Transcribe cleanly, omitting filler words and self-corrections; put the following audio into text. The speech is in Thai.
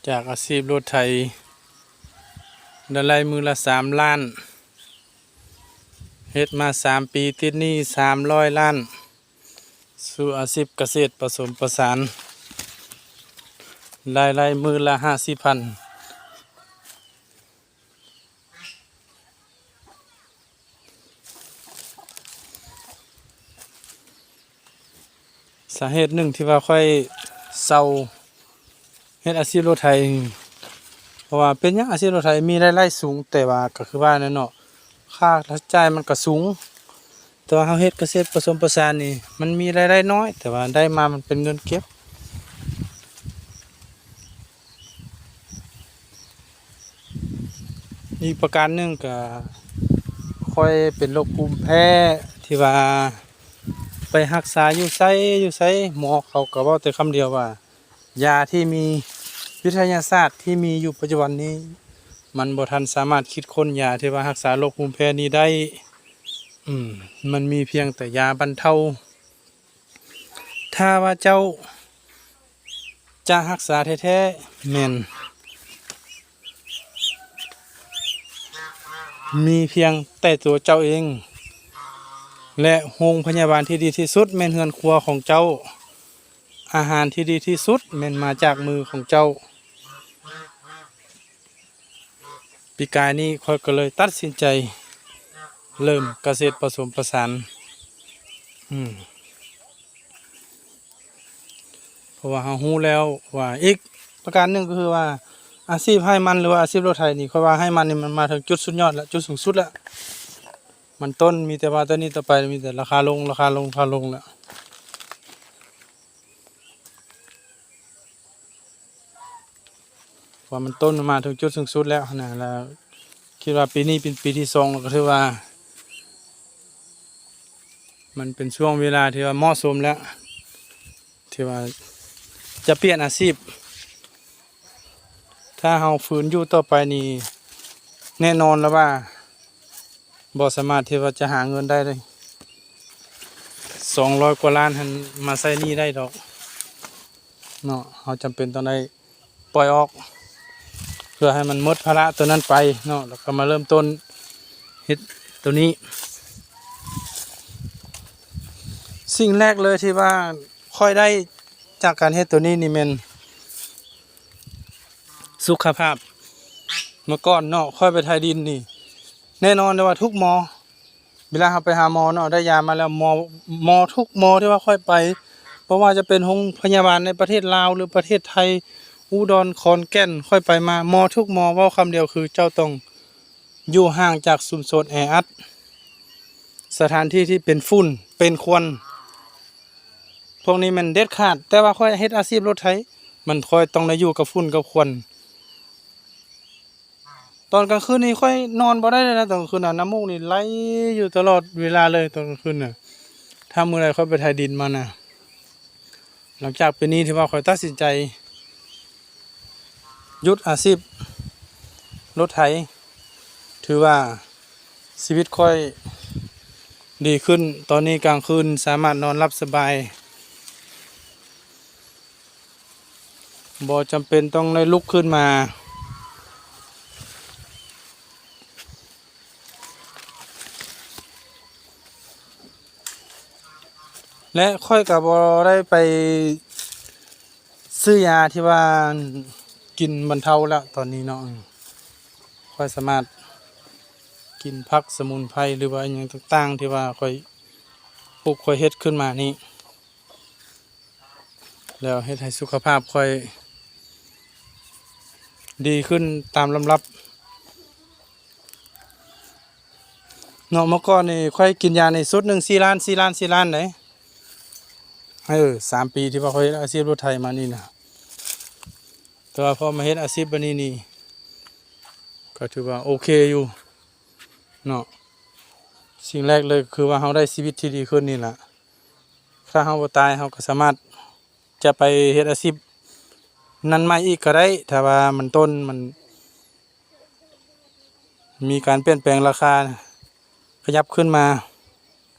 จากอาชีพรถไถได้มือละ3 ล้านเฮ็ดมา3 ปีติดหนี้300 ล้านสู่อาชีพเกษตรผสมผสานได้มือละ50,000สาเหตุหนึ่งที่ว่าค่อยเศร้าเฮ็ดอาชีพรถไถเพราะว่าเป็นหยังอาชีพรถไถมีรายได้สูงแต่ว่าก็คือว่านั่นเนาะค่าใช้จ่ายมันก็สูงแต่ว่าเฮาเฮ็ดเกษตรผสมผสานนี่มันมีรายได้น้อยแต่ว่าได้มามันเป็นเงินเก็บอีกประการหนึ่งก็ค่อยเป็นโรคภูมิแพ้ที่ว่าไปรักษาอยู่ไสหมอเขาก็เว้าแต่คำเดียวว่ายาที่มีวิทยาศาสตร์ที่มีอยู่ปัจจุบันนี้มันบ่ทันสามารถคิดค้นยาที่ว่ารักษาโรคภูมิแพ้นี้ได้มันมีเพียงแต่ยาบรรเทาถ้าว่าเจ้าจะรักษาแท้ๆแม่นมีเพียงแต่ตัวเจ้าเองและโรงพยาบาลที่ดีที่สุดแม่นเรือนครัวของเจ้าอาหารที่ดีที่สุดแม่นมาจากมือของเจ้าปีกายนี้ข้อยก็เลยตัดสินใจเริ่มเกษตรผสมผสานเพราะว่าเรารู้แล้วว่าอีกประการหนึ่งก็คือว่าอาชีพให้มันหรือว่าอาชีพรถไถนี่ค่อยว่าให้มันนี่มันมาถึงจุดสุดยอดแล้วจุดสูงสุดแล้วมันต้นมีแต่ว่าต้นนี้ต่อไปมีแต่ราคาลงแล้วว่ามันต้นมาถึงจุดสูงสุดแล้วนะแล้วคิดว่าปีนี้เป็นปีที่2แล้วก็ถือว่ามันเป็นช่วงเวลาที่ว่าเหมาะสมแล้วที่ว่าจะเปลี่ยนอาชีพถ้าเราฝืนอยู่ต่อไปนี่แน่นอนแล้วว่าบ่สามารถที่ว่าจะหาเงินได้เลย200 กว่าล้านหันมาใช้หนี้ได้ดอกเนาะเราจำเป็นต้องได้ปล่อยออกเพื่อให้มันหมดภาระตัวนั้นไปเนาะแล้วก็มาเริ่มต้นเฮ็ดตัวนี้สิ่งแรกเลยที่ว่าค่อยได้จากการเฮ็ดตัวนี้นี่แม่นสุขภาพเมื่อก่อนเนาะค่อยไปไถดินนี่แน่นอนเลยว่าทุกหมอเวลาเราไปหาหมอเนาะได้ยามาแล้วหมอทุกหมอที่ว่าค่อยไปเพราะว่าจะเป็นโรงพยาบาลในประเทศลาวหรือประเทศไทยอุดรขอนแก่นค่อยไปมาหมอทุกหมอเว้าคำเดียวคือเจ้าต้องอยู่ห่างจากชุมชนแออัดสถานที่ที่เป็นฝุ่นเป็นควันพวกนี้มันเด็ดขาดแต่ว่าค่อยเฮ็ดอาชีพรถไถมันค่อยต้องได้อยู่กับฝุ่นกับควันตอนกลางคืนนี่ค่อยนอนบ่ได้เลยนะตอนกลางคืนน่ะน้ำมูกนี่ไหลอยู่ตลอดเวลาเลยตอนกลางคืนน่ะถ้ามื้อใดค่อยไปไถดินมาน่ะหลังจากปีนี้ที่ว่าค่อยตัดสินใจหยุดอาชีพรถไถถือว่าชีวิตค่อยดีขึ้นตอนนี้กลางคืนสามารถนอนหลับสบายบ่จำเป็นต้องได้ลุกขึ้นมาและค่อยก็บ่ได้ไปซื้อยาที่ว่ากินบรรเทาแล้วตอนนี้เนาะค่อยสามารถกินผักสมุนไพรหรือว่าอหยังต่างๆที่ว่าค่อยปลูกค่อยเฮ็ดขึ้นมานี่แล้วเฮ็ดให้สุขภาพค่อยดีขึ้นตามลำดับเนาะเมื่อก่อนนี่ค่อยกินยาในสุดหนึ่ง4 ล้านไหน3 ปีที่ว่าค่อยเฮ็ดอาชีพรถไถมานี่นะแต่ว่าพอมาเฮ็ดอาชีพบัดนี้นี่ก็ถือว่าโอเคอยู่เนาะสิ่งแรกเลยคือว่าเราได้ชีวิตที่ดีขึ้นนี่แหละถ้าเราบ่ตายเราก็สามารถจะไปเฮ็ดอาชีพนั้นใหม่อีกก็ได้ถ้าว่ามันต้นมันมีการเปลี่ยนแปลงราคาขยับขึ้นมา